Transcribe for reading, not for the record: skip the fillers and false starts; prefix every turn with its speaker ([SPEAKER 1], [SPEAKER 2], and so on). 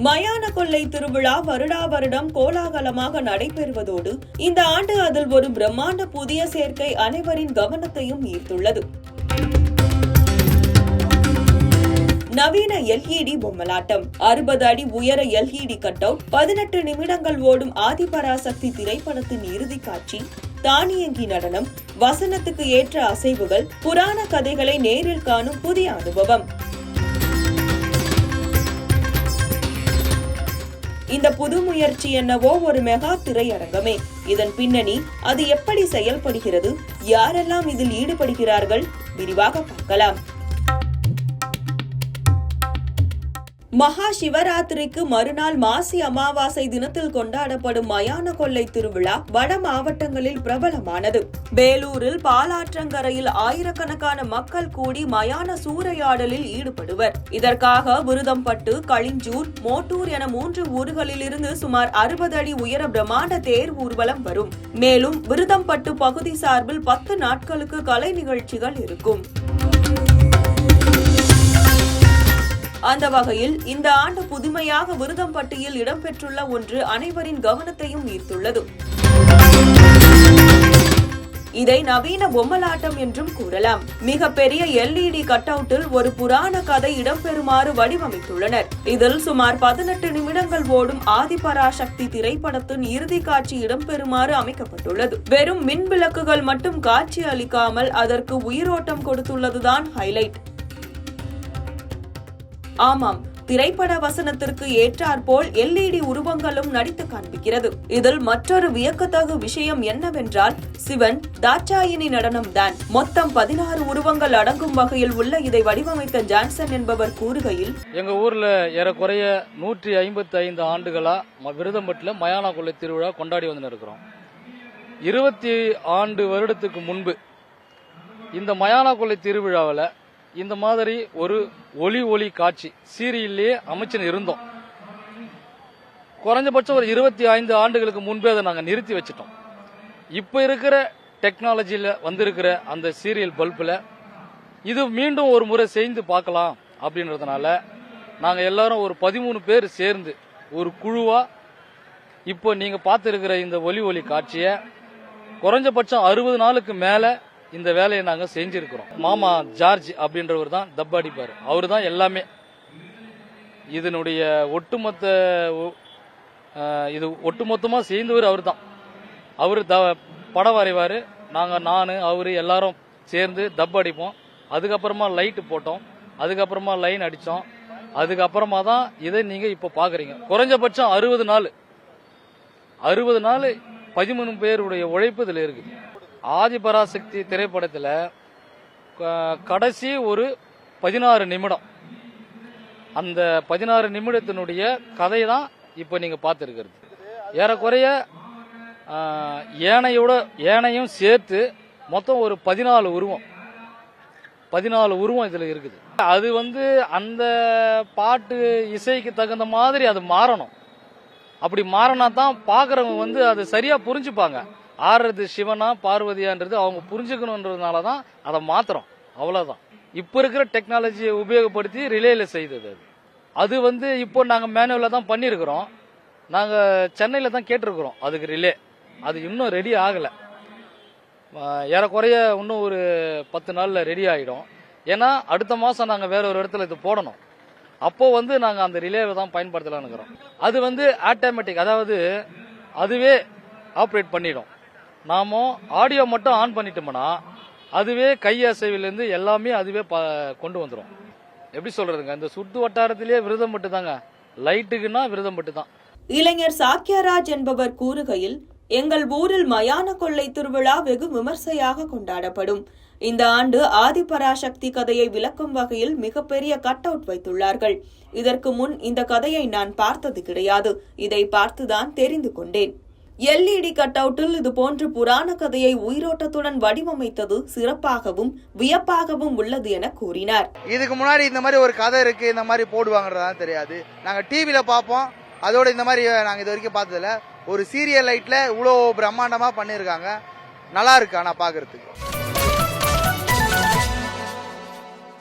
[SPEAKER 1] மயான கொள்ளை திருவிழா வருடா வருடம் கோலாகலமாக நடைபெறுவதோடு இந்த ஆண்டு அதில் ஒரு பிரம்மாண்ட புதிய சேர்க்கை அனைவரின் கவனத்தையும் ஈர்த்துள்ளது. நவீன எல்இடி பொம்மலாட்டம், 60 அடி உயர எல்இடி கட் அவுட், 18 நிமிடங்கள் ஓடும் ஆதிபராசக்தி திரைப்படத்தின் இறுதி காட்சி, தானியங்கி நடனம், வசனத்துக்கு ஏற்ற அசைவுகள், புராண கதைகளை நேரில் காணும் புதிய அனுபவம். இந்த புது முயற்சி என்னவோ ஒரு மெகா திரையரங்கமே. இதன் பின்னணி, அது எப்படி செயல்படுகிறது, யாரெல்லாம் இதில் ஈடுபடுகிறார்கள், விரிவாக பார்க்கலாம். மகா சிவராத்திரிக்கு மறுநாள் மாசி அமாவாசை தினத்தில் கொண்டாடப்படும் மயான கொள்ளை திருவிழா வட மாவட்டங்களில் பிரபலமானது. வேலூரில் பாலாற்றங்கரையில் ஆயிரக்கணக்கான மக்கள் கூடி மயான சூறையாடலில் ஈடுபடுவர். இதற்காக விருதம்பட்டு, களிஞ்சூர், மோட்டூர் என 3 ஊர்களிலிருந்து சுமார் 60 அடி உயர பிரம்மாண்ட தேர் ஊர்வலம் வரும். மேலும் விருதம்பட்டு பகுதி சார்பில் 10 நாட்களுக்கு கலை நிகழ்ச்சிகள் இருக்கும். அந்த வகையில் இந்த ஆண்டு புதுமையாக விருதம்பட்டியில் இடம்பெற்றுள்ள ஒன்று அனைவரின் கவனத்தையும் ஈர்த்துள்ளது. இதை நவீன பொம்மலாட்டம் என்றும் கூறலாம். மிக பெரிய எல்இடி கட் அவுட்டில் ஒரு புராண கதை இடம்பெறுமாறு வடிவமைத்துள்ளனர். இதில் சுமார் 18 நிமிடங்கள் ஓடும் ஆதிபராசக்தி திரைப்படத்தின் இறுதி காட்சி இடம்பெறுமாறு அமைக்கப்பட்டுள்ளது. வெறும் மின் விளக்குகள் மட்டும் காட்சி அளிக்காமல் அதற்கு உயிரோட்டம் கொடுத்துள்ளதுதான் ஹைலைட். ஆமாம், திரைப்பட வசனத்திற்கு ஏற்றாற்போல் எல்இடி உருவங்களும் நடித்து காண்பிக்கிறது. இதில் மற்றொரு வியக்கத்தகு விஷயம் என்னவென்றால் சிவன் தாட்சாயினி நடனம் தான். மொத்தம் 16 உருவங்கள் அடங்கும் வகையில் உள்ள இதை வடிவமைத்த ஜான்சன் என்பவர் கூறுகையில்,
[SPEAKER 2] எங்க ஊர்ல ஏறக்குறைய 155 ஆண்டுகளா விருதம்பட்டில் மயான கொள்ளை திருவிழா கொண்டாடி வந்து இருக்கிறோம். 20 வருடத்துக்கு முன்பு இந்த மயான கொள்ளை திருவிழாவில் இந்த மாதிரி ஒரு ஒளி காட்சி சீரியல்லையே அமைச்சுன்னு இருந்தோம். குறைஞ்சபட்சம் ஒரு 25 ஆண்டுகளுக்கு முன்பே அதை நாங்கள் நிறுத்தி வச்சிட்டோம். இப்போ இருக்கிற டெக்னாலஜியில் வந்திருக்கிற அந்த சீரியல் பல்பில் இது மீண்டும் ஒரு முறை செய்து பார்க்கலாம் அப்படின்றதுனால நாங்கள் எல்லாரும் ஒரு 13 பேர் சேர்ந்து ஒரு குழுவாக இப்போ நீங்கள் பார்த்துருக்கிற இந்த ஒளி காட்சியை குறைஞ்சபட்சம் 60 நாளுக்கு மேலே இந்த வேலையை நாங்கள் செஞ்சிருக்கிறோம். மாமா ஜார்ஜ் அப்படின்றவர் தான் தப்ப அடிப்பார். அவரு தான் எல்லாமே. இதனுடைய ஒட்டுமொத்தமாக சேர்ந்தவர் அவர் தான். அவர் படம் வரைவார். நான் அவரு எல்லாரும் சேர்ந்து தப்ப அடிப்போம். அதுக்கப்புறமா லைட்டு போட்டோம். அதுக்கப்புறமா லைன் அடித்தோம். அதுக்கப்புறமா தான் இதை நீங்கள் இப்போ பார்க்குறீங்க. குறைஞ்சபட்சம் 60 நாள் 13 பேருடைய உழைப்பு இதில் இருக்குது. ஆதிபராசக்தி திரைப்படத்தில் கடைசி ஒரு 16 நிமிடம், அந்த 16 நிமிடத்தினுடைய கதை தான் இப்போ நீங்கள் பார்த்துருக்கிறது. ஏறக்குறைய ஏனையும் சேர்த்து மொத்தம் ஒரு 14 உருவம் இதில் இருக்குது. அது அந்த பாட்டு இசைக்கு தகுந்த மாதிரி அது மாறணும். அப்படி மாறினா தான் பார்க்குறவங்க அதை சரியாக புரிஞ்சுப்பாங்க. ஆடுறது சிவனா பார்வதியான்றது அவங்க புரிஞ்சுக்கணுன்றதுனால தான் அதை மாத்திரம், அவ்வளவுதான். இப்போ இருக்கிற டெக்னாலஜியை உபயோகப்படுத்தி ரிலேல செய்தது. அது இப்போ நாங்கள் மேனுவலாக தான் பண்ணியிருக்கிறோம். நாங்கள் சென்னையில் தான் கேட்டிருக்கிறோம் அதுக்கு ரிலே. அது இன்னும் ரெடி ஆகலை. ஏறக்குறைய இன்னும் ஒரு 10 நாளில் ரெடி ஆகிடும். ஏன்னா அடுத்த மாதம் நாங்கள் வேற ஒரு இடத்துல இது போடணும். அப்போ நாங்கள் அந்த ரிலேவை தான் பயன்படுத்தலாம்னு இருக்கிறோம். அது ஆட்டோமேட்டிக், அதாவது அதுவே ஆப்ரேட் பண்ணிடும். நாம ஆடியோ மட்டும் ஆன் பண்ணிட்டோம்னா அதுவே கை அசைவிலிருந்து எல்லாமே அதுவே கொண்டு வந்துடும். எப்படி சொல்றதுங்க, இந்த சுற்று வட்டாரத்திலேயே விருதம்பட்டு தாங்க. லைட்டுக்குன்னா விருதம்பட்டு தான்.
[SPEAKER 1] இளைஞர் சாக்கியராஜ் என்பவர் கூறுகையில், எங்கள் ஊரில் மயான கொள்ளை திருவிழா வெகு விமர்சையாக கொண்டாடப்படும். இந்த ஆண்டு ஆதிபராசக்தி கதையை விளக்கும் வகையில் மிகப்பெரிய கட் அவுட் வைத்துள்ளார்கள். இதற்கு முன் இந்த கதையை நான் பார்த்தது கிடையாது. இதை பார்த்துதான் தெரிந்து கொண்டேன். எல்இடி கட் அவுட்டில் இதுபோன்று புராண கதையை உயிரோட்டத்துடன் வடிவமைத்தது சிறப்பாகவும் வியப்பாகவும் உள்ளது என கூறினார்.
[SPEAKER 3] இதுக்கு முன்னாடி இந்த மாதிரி ஒரு கதை இருக்கு, இந்த மாதிரி போடுவாங்கன்றதான் தெரியாது. நாங்க டிவில பார்ப்போம், அதோட இந்த மாதிரி நாங்க இது வரைக்கும் பார்த்ததில்ல. ஒரு சீரியல் லைட்ல இவ்வளோ பிரம்மாண்டமா பண்ணியிருக்காங்க. நல்லா இருக்கு ஆனா பாக்குறதுக்கு.